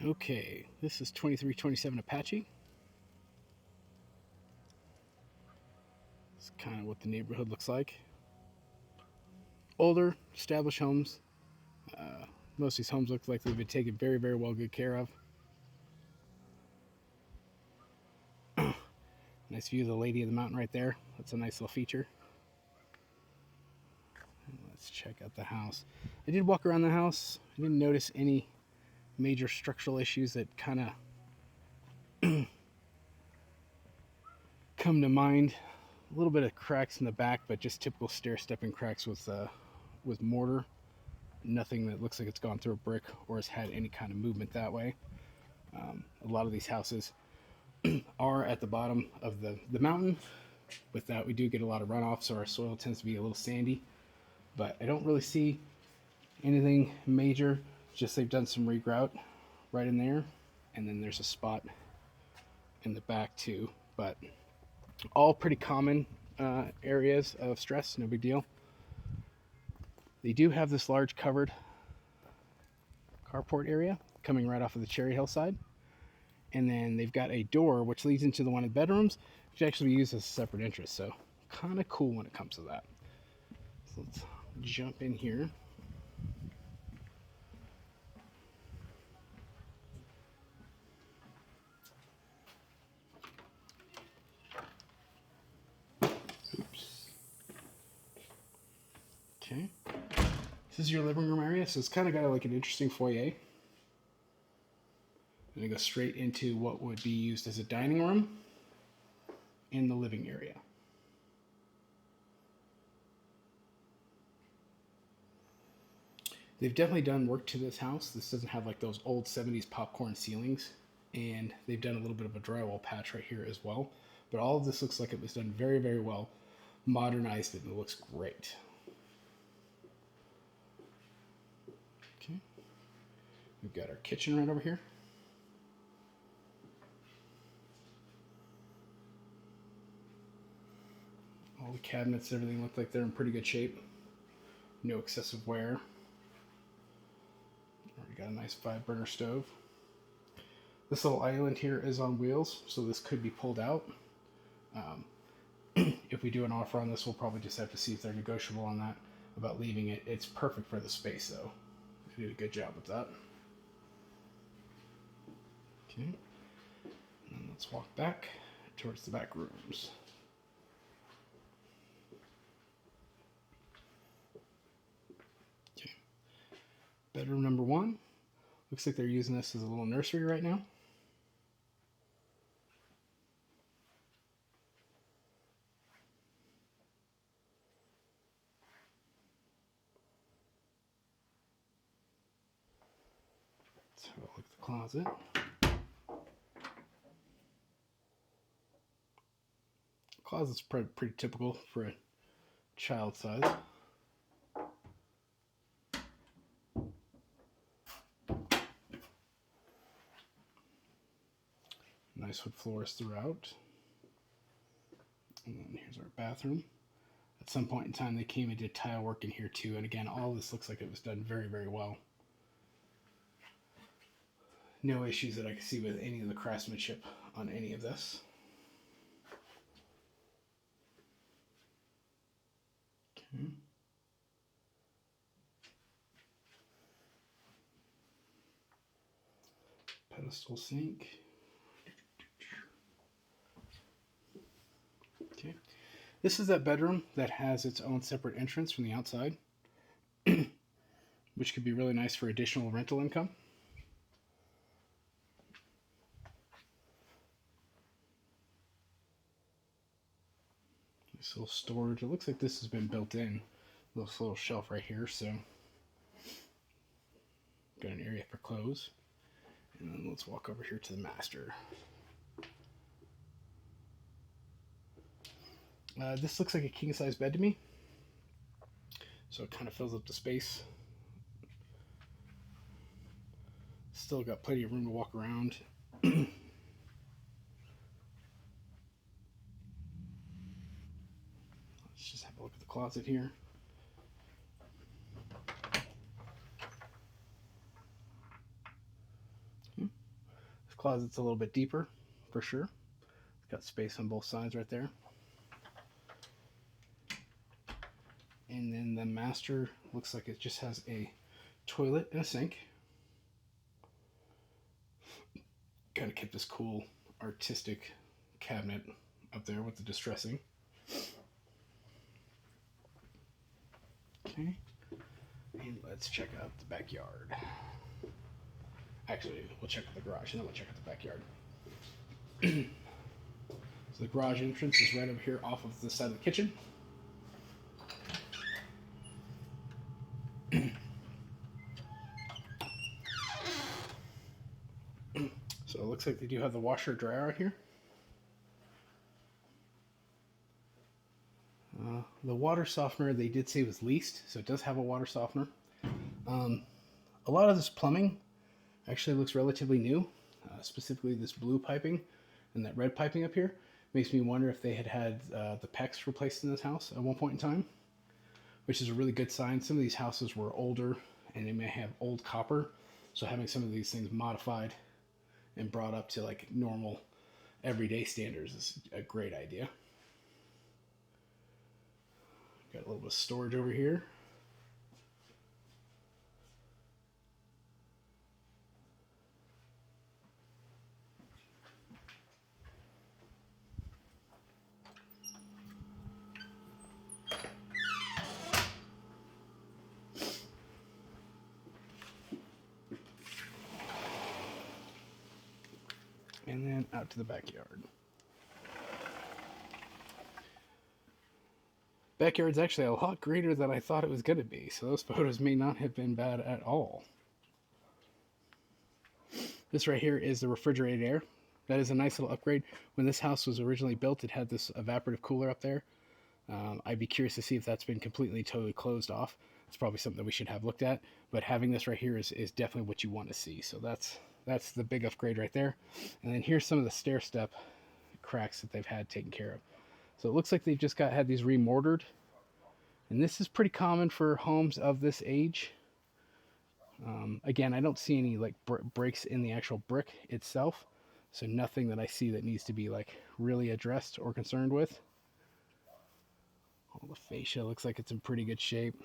Okay, this is 2327 Apache. It's kind of what the neighborhood looks like. Older, established homes. Uh, most of these homes look like they've been taken very, very well good care of. Nice view of the Lady of the Mountain right there. That's a nice little feature. Let's check out the house. I did walk around the house. I didn't notice any major structural issues that kind of come to mind. A little bit of cracks in the back, but just typical stair stepping cracks with mortar. Nothing that looks like it's gone through a brick or has had any kind of movement that way. A lot of these houses are at the bottom of the mountain. With that, we do get a lot of runoff, so our soil tends to be a little sandy. But I don't really see anything major. Just they've done some regrout right in there, and then there's a spot in the back too. But all pretty common areas of stress, no big deal. They do have this large covered carport area coming right off of the Cherry Hill side. And then they've got a door which leads into the one of the bedrooms, which actually be used as a separate entrance. So kind of cool when it comes to that. So let's jump in here. Oops. Okay. This is your living room area, so it's kind of got like an interesting foyer. And it goes straight into what would be used as a dining room in the living area. They've definitely done work to this house. This doesn't have like those old 70s popcorn ceilings. And they've done a little bit of a drywall patch right here as well. But all of this looks like it was done very, very well. Modernized it and it looks great. Okay. We've got our kitchen right over here. All the cabinets, everything look like they're in pretty good shape. No excessive wear. Already got a nice 5-burner stove. This little island here is on wheels, so this could be pulled out. If we do an offer on this, we'll probably just have to see if they're negotiable on that about leaving it. It's perfect for the space, though. They did a good job with that. Okay. And let's walk back towards the back rooms. Okay. Bedroom number 1. Looks like they're using this as a little nursery right now. Let's have a look at the closet. Closet's pretty typical for a child size. Nice wood floors throughout. And then here's our bathroom. At some point in time, they came and did tile work in here too. And again, all this looks like it was done very, very well. No issues that I can see with any of the craftsmanship on any of this. Okay. Pedestal sink. Okay. This is that bedroom that has its own separate entrance from the outside, which could be really nice for additional rental income. This little storage. It looks like this has been built in. This little shelf right here, so got an area for clothes. And then let's walk over here to the master. This looks like a king-size bed to me, so it kind of fills up the space. Still got plenty of room to walk around. Let's just have a look at the closet here. Closet's a little bit deeper, for sure. It's got space on both sides right there. And then the master looks like it just has a toilet and a sink. Kind of kept this cool artistic cabinet up there with the distressing. Okay, and let's check out the backyard. Actually, we'll check out the garage and then we'll check out the backyard. So the garage entrance is right over here off of the side of the kitchen. So it looks like they do have the washer dryer out here. The water softener they did say was leased, so it does have a water softener. A lot of this plumbing actually looks relatively new, specifically this blue piping and that red piping up here. Makes me wonder if they had the PEX replaced in this house at one point in time, which is a really good sign. Some of these houses were older and they may have old copper, so having some of these things modified and brought up to like normal everyday standards is a great idea. Got a little bit of storage over here. And then out to the backyard. Backyard's actually a lot greater than I thought it was going to be, so those photos may not have been bad at all. This right here is the refrigerated air. That is a nice little upgrade. When this house was originally built, it had this evaporative cooler up there. I'd be curious to see if that's been completely, totally closed off. It's probably something that we should have looked at, but having this right here is definitely what you want to see. So that's the big upgrade right there. And then here's some of the stair step cracks that they've had taken care of. So it looks like they've just had these remortared. And this is pretty common for homes of this age. Again, I don't see any like breaks in the actual brick itself. So nothing that I see that needs to be like really addressed or concerned with. All the fascia looks like it's in pretty good shape.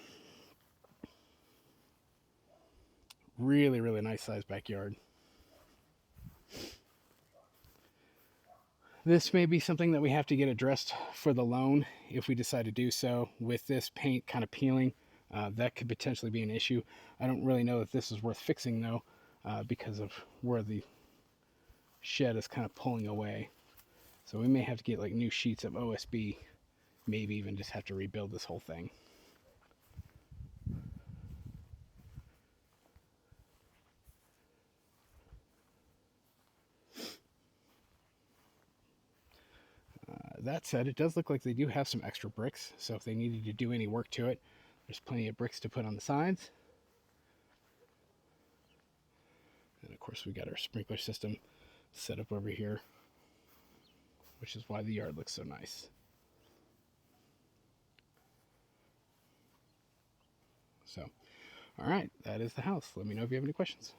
Really, really nice sized backyard. This may be something that we have to get addressed for the loan if we decide to do so. With this paint kind of peeling, that could potentially be an issue. I don't really know if this is worth fixing though, because of where the shed is kind of pulling away. So we may have to get like new sheets of OSB, maybe even just have to rebuild this whole thing. That said, it does look like they do have some extra bricks, so if they needed to do any work to it, there's plenty of bricks to put on the sides. And of course we got our sprinkler system set up over here, which is why the yard looks so nice. So, all right, that is the house. Let me know if you have any questions.